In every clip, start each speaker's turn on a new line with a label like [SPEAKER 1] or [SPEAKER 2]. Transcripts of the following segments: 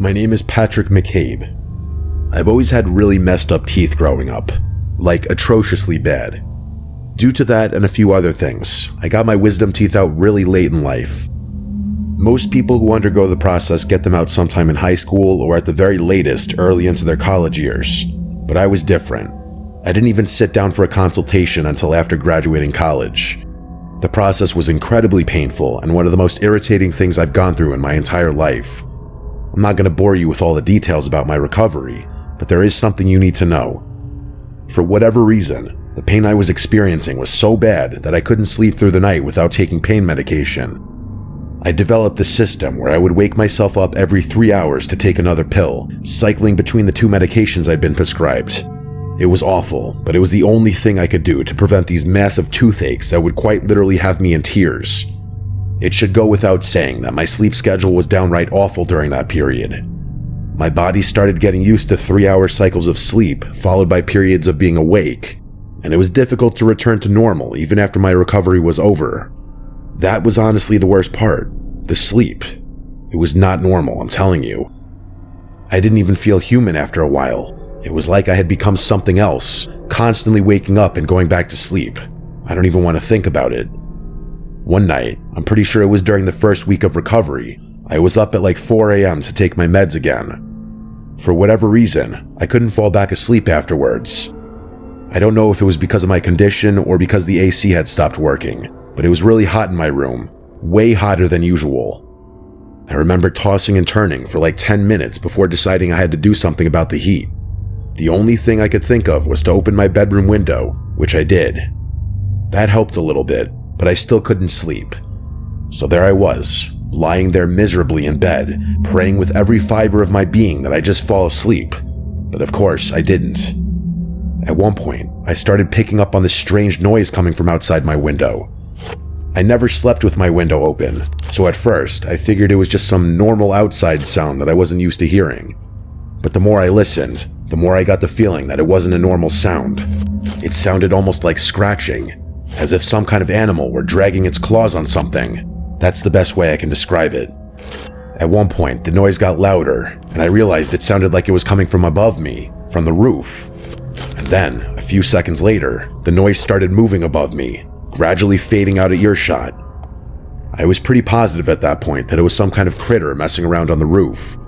[SPEAKER 1] My name is Patrick McCabe. I've always had really messed up teeth growing up, like atrociously bad. Due to that and a few other things, I got my wisdom teeth out really late in life. Most people who undergo the process get them out sometime in high school or at the very latest early into their college years, but I was different. I didn't even sit down for a consultation until after graduating college. The process was incredibly painful and one of the most irritating things I've gone through in my entire life. I'm not going to bore you with all the details about my recovery, but there is something you need to know. For whatever reason, the pain I was experiencing was so bad that I couldn't sleep through the night without taking pain medication. I developed a system where I would wake myself up every 3 hours to take another pill, cycling between the 2 medications I'd been prescribed. It was awful, but it was the only thing I could do to prevent these massive toothaches that would quite literally have me in tears. It should go without saying that my sleep schedule was downright awful during that period. My body started getting used to 3-hour cycles of sleep, followed by periods of being awake, and it was difficult to return to normal even after my recovery was over. That was honestly the worst part, the sleep. It was not normal, I'm telling you. I didn't even feel human after a while. It was like I had become something else, constantly waking up and going back to sleep. I don't even want to think about it. One night, I'm pretty sure it was during the first week of recovery, I was up at like 4 a.m. to take my meds again. For whatever reason, I couldn't fall back asleep afterwards. I don't know if it was because of my condition or because the AC had stopped working, but it was really hot in my room, way hotter than usual. I remember tossing and turning for like 10 minutes before deciding I had to do something about the heat. The only thing I could think of was to open my bedroom window, which I did. That helped a little bit, but I still couldn't sleep. So there I was, lying there miserably in bed, praying with every fiber of my being that I just fall asleep. But of course, I didn't. At one point, I started picking up on this strange noise coming from outside my window. I never slept with my window open, so at first, I figured it was just some normal outside sound that I wasn't used to hearing. But the more I listened, the more I got the feeling that it wasn't a normal sound. It sounded almost like scratching, as if some kind of animal were dragging its claws on something. That's the best way I can describe it. At one point, the noise got louder, and I realized it sounded like it was coming from above me, from the roof. And then, a few seconds later, the noise started moving above me, gradually fading out of earshot. I was pretty positive at that point that it was some kind of critter messing around on the roof.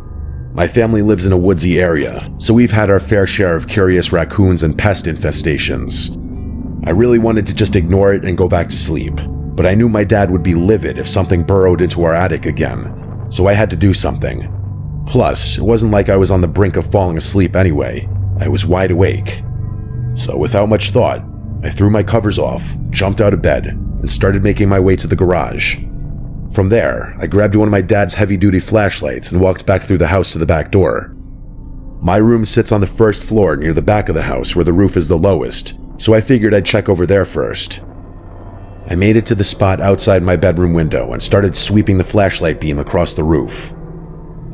[SPEAKER 1] My family lives in a woodsy area, so we've had our fair share of curious raccoons and pest infestations. I really wanted to just ignore it and go back to sleep, but I knew my dad would be livid if something burrowed into our attic again, so I had to do something. Plus, it wasn't like I was on the brink of falling asleep anyway. I was wide awake. So without much thought, I threw my covers off, jumped out of bed, and started making my way to the garage. From there, I grabbed one of my dad's heavy-duty flashlights and walked back through the house to the back door. My room sits on the first floor near the back of the house where the roof is the lowest, so I figured I'd check over there first. I made it to the spot outside my bedroom window and started sweeping the flashlight beam across the roof.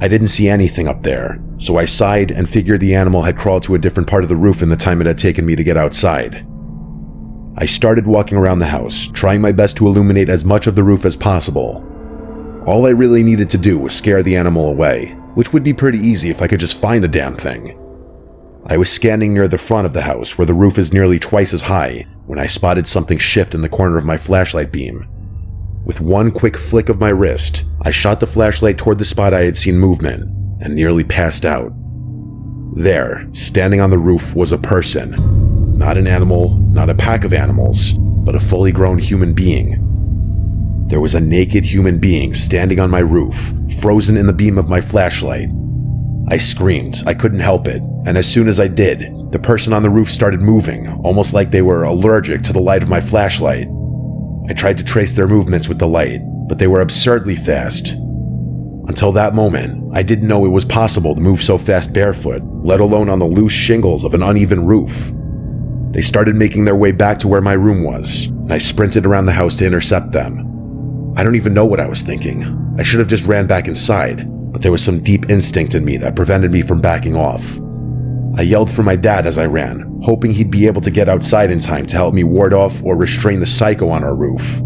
[SPEAKER 1] I didn't see anything up there, so I sighed and figured the animal had crawled to a different part of the roof in the time it had taken me to get outside. I started walking around the house, trying my best to illuminate as much of the roof as possible. All I really needed to do was scare the animal away, which would be pretty easy if I could just find the damn thing. I was standing near the front of the house where the roof is nearly twice as high when I spotted something shift in the corner of my flashlight beam. With one quick flick of my wrist, I shot the flashlight toward the spot I had seen movement and nearly passed out. There, standing on the roof, was a person. Not an animal, not a pack of animals, but a fully grown human being. There was a naked human being standing on my roof, frozen in the beam of my flashlight. I screamed, I couldn't help it, and as soon as I did, the person on the roof started moving, almost like they were allergic to the light of my flashlight. I tried to trace their movements with the light, but they were absurdly fast. Until that moment, I didn't know it was possible to move so fast barefoot, let alone on the loose shingles of an uneven roof. They started making their way back to where my room was, and I sprinted around the house to intercept them. I don't even know what I was thinking. I should have just ran back inside, but there was some deep instinct in me that prevented me from backing off. I yelled for my dad as I ran, hoping he'd be able to get outside in time to help me ward off or restrain the psycho on our roof.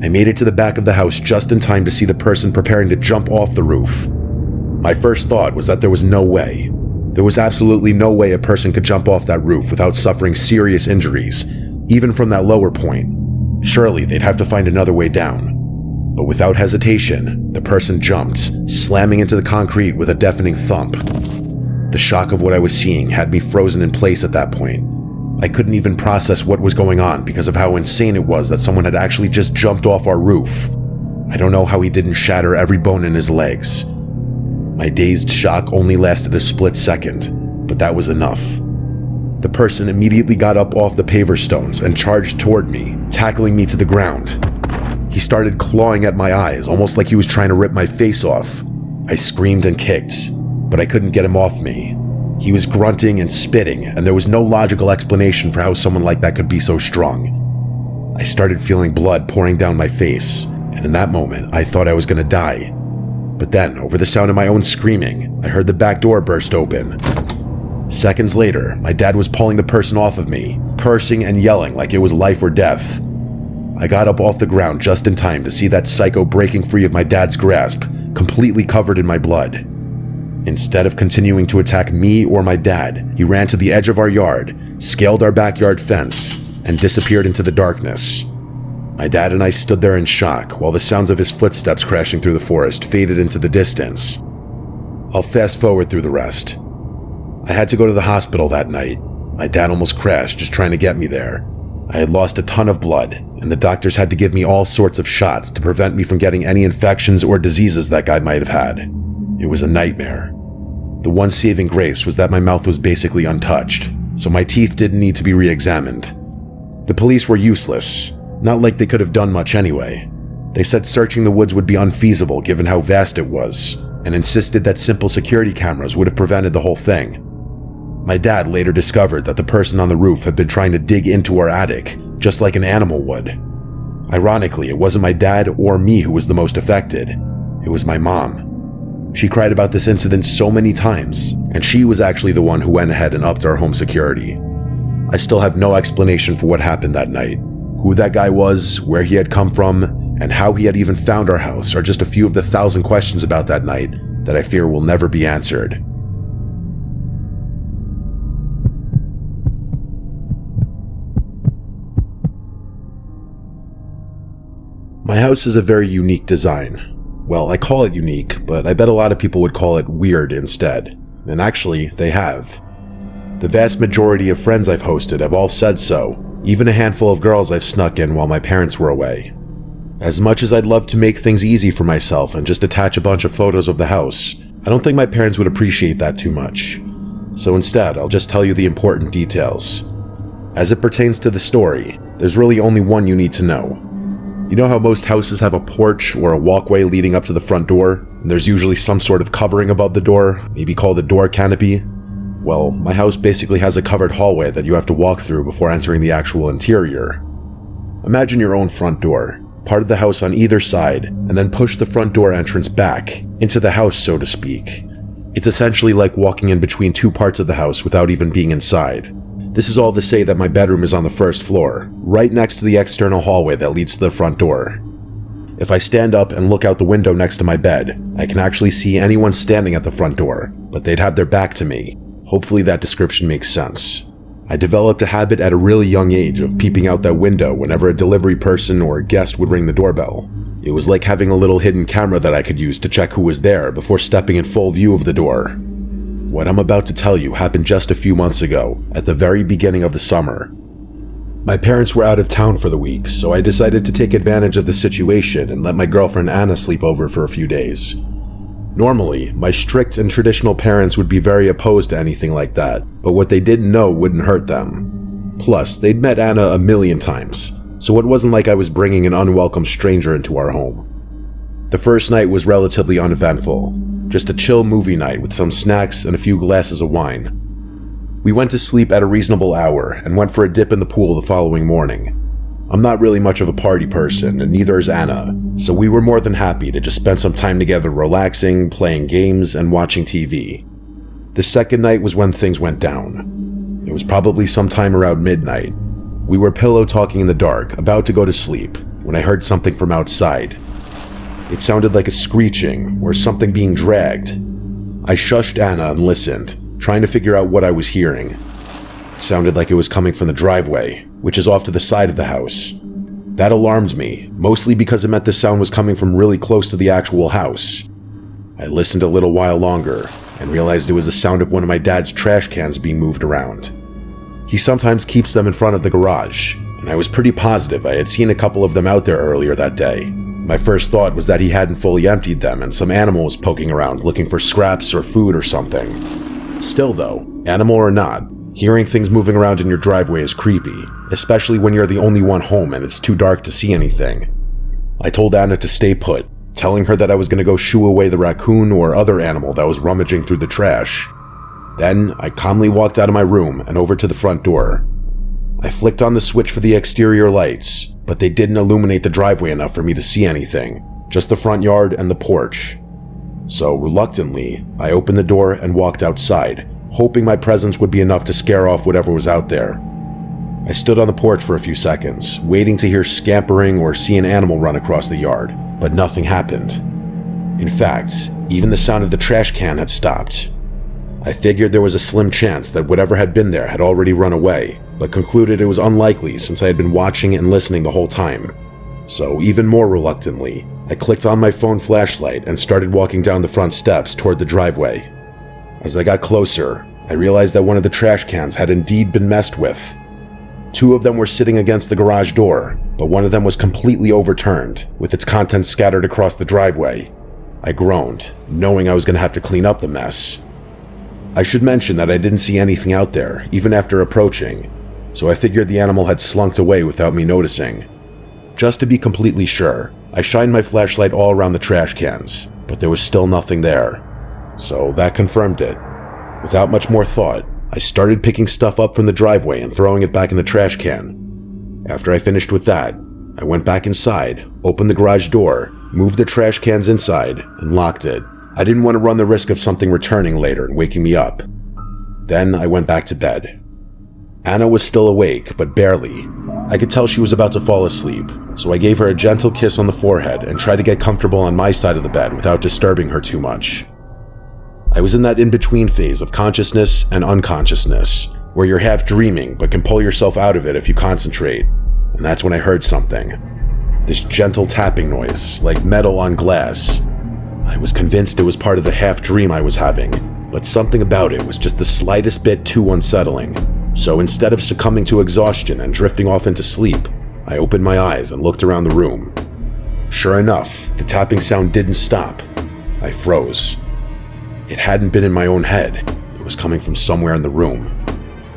[SPEAKER 1] I made it to the back of the house just in time to see the person preparing to jump off the roof. My first thought was that there was no way. There was absolutely no way a person could jump off that roof without suffering serious injuries, even from that lower point. Surely they'd have to find another way down. But without hesitation, the person jumped, slamming into the concrete with a deafening thump. The shock of what I was seeing had me frozen in place at that point. I couldn't even process what was going on because of how insane it was that someone had actually just jumped off our roof. I don't know how he didn't shatter every bone in his legs. My dazed shock only lasted a split second, but that was enough. The person immediately got up off the paver stones and charged toward me, tackling me to the ground. He started clawing at my eyes, almost like he was trying to rip my face off. I screamed and kicked, but I couldn't get him off me. He was grunting and spitting, and there was no logical explanation for how someone like that could be so strong. I started feeling blood pouring down my face, and in that moment, I thought I was going to die. But then, over the sound of my own screaming, I heard the back door burst open. Seconds later, my dad was pulling the person off of me, cursing and yelling like it was life or death. I got up off the ground just in time to see that psycho breaking free of my dad's grasp, completely covered in my blood. Instead of continuing to attack me or my dad, he ran to the edge of our yard, scaled our backyard fence, and disappeared into the darkness. My dad and I stood there in shock while the sounds of his footsteps crashing through the forest faded into the distance. I'll fast forward through the rest. I had to go to the hospital that night. My dad almost crashed just trying to get me there. I had lost a ton of blood, and the doctors had to give me all sorts of shots to prevent me from getting any infections or diseases that guy might have had. It was a nightmare. The one saving grace was that my mouth was basically untouched, so my teeth didn't need to be re-examined. The police were useless, not like they could have done much anyway. They said searching the woods would be unfeasible given how vast it was, and insisted that simple security cameras would have prevented the whole thing. My dad later discovered that the person on the roof had been trying to dig into our attic, just like an animal would. Ironically, it wasn't my dad or me who was the most affected. It was my mom. She cried about this incident so many times, and she was actually the one who went ahead and upped our home security. I still have no explanation for what happened that night. Who that guy was, where he had come from, and how he had even found our house are just a few of the 1,000 questions about that night that I fear will never be answered. My house is a very unique design. Well, I call it unique, but I bet a lot of people would call it weird instead. And actually, they have. The vast majority of friends I've hosted have all said so, even a handful of girls I've snuck in while my parents were away. As much as I'd love to make things easy for myself and just attach a bunch of photos of the house, I don't think my parents would appreciate that too much. So instead, I'll just tell you the important details. As it pertains to the story, there's really only one you need to know. You know how most houses have a porch or a walkway leading up to the front door, and there's usually some sort of covering above the door, maybe called a door canopy? Well, my house basically has a covered hallway that you have to walk through before entering the actual interior. Imagine your own front door, part of the house on either side, and then push the front door entrance back, into the house so to speak. It's essentially like walking in between two parts of the house without even being inside. This is all to say that my bedroom is on the first floor, right next to the external hallway that leads to the front door. If I stand up and look out the window next to my bed, I can actually see anyone standing at the front door, but they'd have their back to me. Hopefully that description makes sense. I developed a habit at a really young age of peeping out that window whenever a delivery person or a guest would ring the doorbell. It was like having a little hidden camera that I could use to check who was there before stepping in full view of the door. What I'm about to tell you happened just a few months ago, at the very beginning of the summer. My parents were out of town for the week, so I decided to take advantage of the situation and let my girlfriend Anna sleep over for a few days. Normally, my strict and traditional parents would be very opposed to anything like that, but what they didn't know wouldn't hurt them. Plus, they'd met Anna a million times, so it wasn't like I was bringing an unwelcome stranger into our home. The first night was relatively uneventful, just a chill movie night with some snacks and a few glasses of wine. We went to sleep at a reasonable hour and went for a dip in the pool the following morning. I'm not really much of a party person, and neither is Anna, so we were more than happy to just spend some time together relaxing, playing games, and watching TV. The second night was when things went down. It was probably sometime around midnight. We were pillow talking in the dark, about to go to sleep, when I heard something from outside. It sounded like a screeching, or something being dragged. I shushed Anna and listened, trying to figure out what I was hearing. It sounded like it was coming from the driveway, which is off to the side of the house. That alarmed me, mostly because it meant the sound was coming from really close to the actual house. I listened a little while longer and realized it was the sound of one of my dad's trash cans being moved around. He sometimes keeps them in front of the garage, and I was pretty positive I had seen a couple of them out there earlier that day. My first thought was that he hadn't fully emptied them and some animal was poking around looking for scraps or food or something. Still though, animal or not, hearing things moving around in your driveway is creepy, especially when you're the only one home and it's too dark to see anything. I told Anna to stay put, telling her that I was going to go shoo away the raccoon or other animal that was rummaging through the trash. Then, I calmly walked out of my room and over to the front door. I flicked on the switch for the exterior lights, but they didn't illuminate the driveway enough for me to see anything, just the front yard and the porch. So, reluctantly, I opened the door and walked outside, hoping my presence would be enough to scare off whatever was out there. I stood on the porch for a few seconds, waiting to hear scampering or see an animal run across the yard, but nothing happened. In fact, even the sound of the trash can had stopped. I figured there was a slim chance that whatever had been there had already run away, but concluded it was unlikely since I had been watching and listening the whole time. So, even more reluctantly, I clicked on my phone flashlight and started walking down the front steps toward the driveway. As I got closer, I realized that one of the trash cans had indeed been messed with. 2 of them were sitting against the garage door, but one of them was completely overturned, with its contents scattered across the driveway. I groaned, knowing I was going to have to clean up the mess. I should mention that I didn't see anything out there, even after approaching, so I figured the animal had slunk away without me noticing. Just to be completely sure, I shined my flashlight all around the trash cans, but there was still nothing there. So that confirmed it. Without much more thought, I started picking stuff up from the driveway and throwing it back in the trash can. After I finished with that, I went back inside, opened the garage door, moved the trash cans inside, and locked it. I didn't want to run the risk of something returning later and waking me up. Then I went back to bed. Anna was still awake, but barely. I could tell she was about to fall asleep, so I gave her a gentle kiss on the forehead and tried to get comfortable on my side of the bed without disturbing her too much. I was in that in-between phase of consciousness and unconsciousness, where you're half dreaming but can pull yourself out of it if you concentrate, and that's when I heard something. This gentle tapping noise, like metal on glass. I was convinced it was part of the half-dream I was having, but something about it was just the slightest bit too unsettling. So instead of succumbing to exhaustion and drifting off into sleep, I opened my eyes and looked around the room. Sure enough, the tapping sound didn't stop. I froze. It hadn't been in my own head. It was coming from somewhere in the room.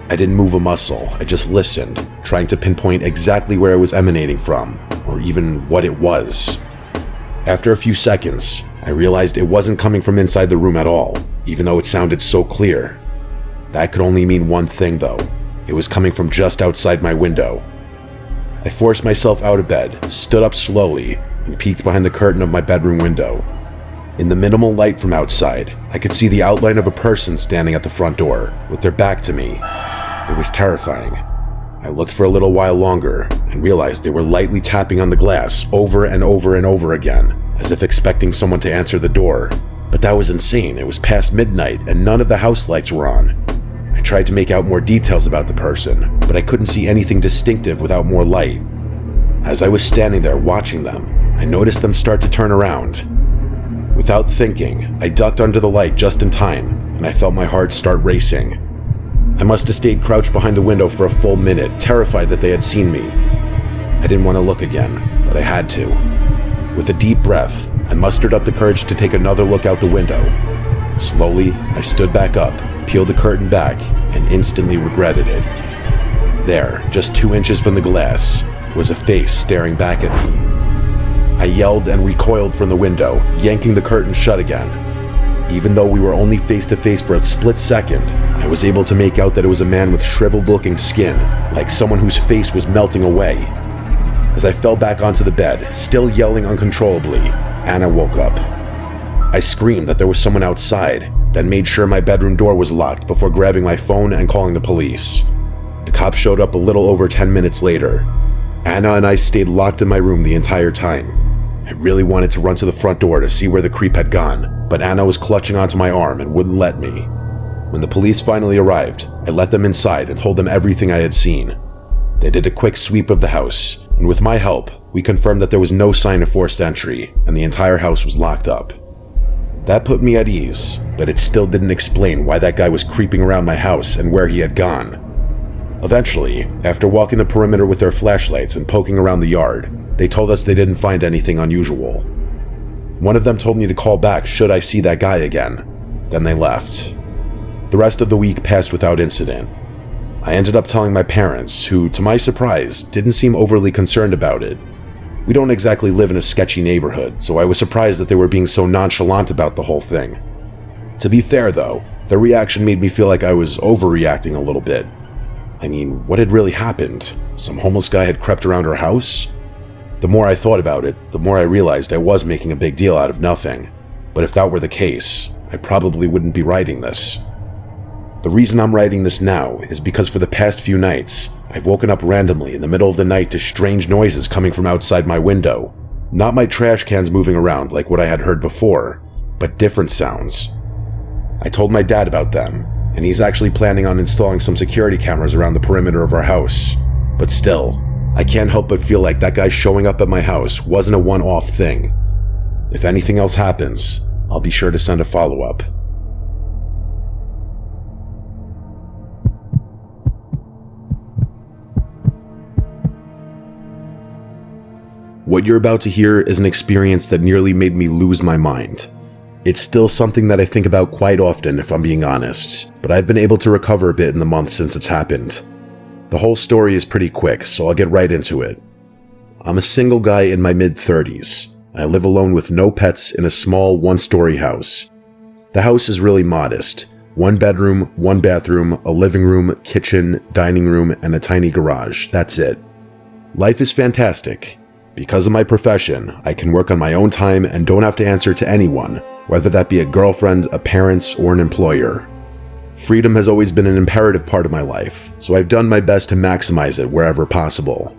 [SPEAKER 1] I didn't move a muscle. I just listened, trying to pinpoint exactly where it was emanating from, or even what it was. After a few seconds, I realized it wasn't coming from inside the room at all, even though it sounded so clear. That could only mean one thing, though. It was coming from just outside my window. I forced myself out of bed, stood up slowly, and peeked behind the curtain of my bedroom window. In the minimal light from outside, I could see the outline of a person standing at the front door, with their back to me. It was terrifying. I looked for a little while longer, and realized they were lightly tapping on the glass over and over and over again, as if expecting someone to answer the door. But that was insane. It was past midnight, and none of the house lights were on. I tried to make out more details about the person, but I couldn't see anything distinctive without more light. As I was standing there watching them, I noticed them start to turn around. Without thinking, I ducked under the light just in time, and I felt my heart start racing. I must have stayed crouched behind the window for a full minute, terrified that they had seen me. I didn't want to look again, but I had to. With a deep breath, I mustered up the courage to take another look out the window. Slowly, I stood back up, peeled the curtain back, and instantly regretted it. There, just 2 inches from the glass, was a face staring back at me. I yelled and recoiled from the window, yanking the curtain shut again. Even though we were only face to face for a split second, I was able to make out that it was a man with shriveled-looking skin, like someone whose face was melting away. As I fell back onto the bed, still yelling uncontrollably, Anna woke up. I screamed that there was someone outside, then made sure my bedroom door was locked before grabbing my phone and calling the police. The cops showed up a little over 10 minutes later. Anna and I stayed locked in my room the entire time. I really wanted to run to the front door to see where the creep had gone, but Anna was clutching onto my arm and wouldn't let me. When the police finally arrived, I let them inside and told them everything I had seen. They did a quick sweep of the house, and with my help, we confirmed that there was no sign of forced entry, and the entire house was locked up. That put me at ease, but it still didn't explain why that guy was creeping around my house and where he had gone. Eventually, after walking the perimeter with their flashlights and poking around the yard, they told us they didn't find anything unusual. One of them told me to call back should I see that guy again. Then they left. The rest of the week passed without incident. I ended up telling my parents, who, to my surprise, didn't seem overly concerned about it. We don't exactly live in a sketchy neighborhood, so I was surprised that they were being so nonchalant about the whole thing. To be fair though, their reaction made me feel like I was overreacting a little bit. I mean, what had really happened? Some homeless guy had crept around our house? The more I thought about it, the more I realized I was making a big deal out of nothing. But if that were the case, I probably wouldn't be writing this. The reason I'm writing this now is because for the past few nights, I've woken up randomly in the middle of the night to strange noises coming from outside my window. Not my trash cans moving around like what I had heard before, but different sounds. I told my dad about them, and he's actually planning on installing some security cameras around the perimeter of our house. But still, I can't help but feel like that guy showing up at my house wasn't a one-off thing. If anything else happens, I'll be sure to send a follow-up. What you're about to hear is an experience that nearly made me lose my mind. It's still something that I think about quite often, if I'm being honest, but I've been able to recover a bit in the months since it's happened. The whole story is pretty quick, so I'll get right into it. I'm a single guy in my mid-30s. I live alone with no pets in a small one-story house. The house is really modest. 1 bedroom, 1 bathroom, a living room, kitchen, dining room, and a tiny garage. That's it. Life is fantastic. Because of my profession, I can work on my own time and don't have to answer to anyone, whether that be a girlfriend, a parent, or an employer. Freedom has always been an imperative part of my life, so I've done my best to maximize it wherever possible.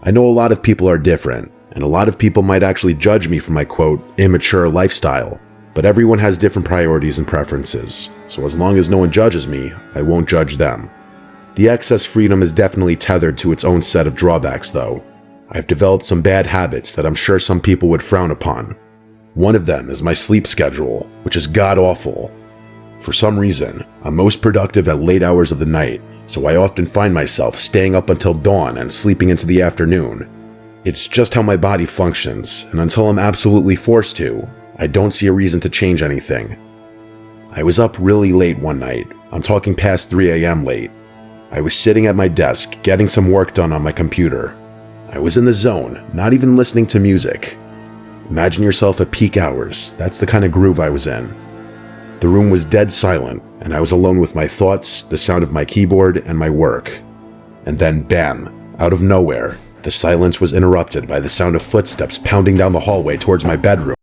[SPEAKER 1] I know a lot of people are different, and a lot of people might actually judge me for my quote, immature lifestyle, but everyone has different priorities and preferences, so as long as no one judges me, I won't judge them. The excess freedom is definitely tethered to its own set of drawbacks though. I've developed some bad habits that I'm sure some people would frown upon. One of them is my sleep schedule, which is god-awful. For some reason, I'm most productive at late hours of the night, so I often find myself staying up until dawn and sleeping into the afternoon. It's just how my body functions, and until I'm absolutely forced to, I don't see a reason to change anything. I was up really late one night. I'm talking past 3 a.m. late. I was sitting at my desk, getting some work done on my computer. I was in the zone, not even listening to music. Imagine yourself at peak hours. That's the kind of groove I was in. The room was dead silent, and I was alone with my thoughts, the sound of my keyboard, and my work. And then, bam, out of nowhere, the silence was interrupted by the sound of footsteps pounding down the hallway towards my bedroom.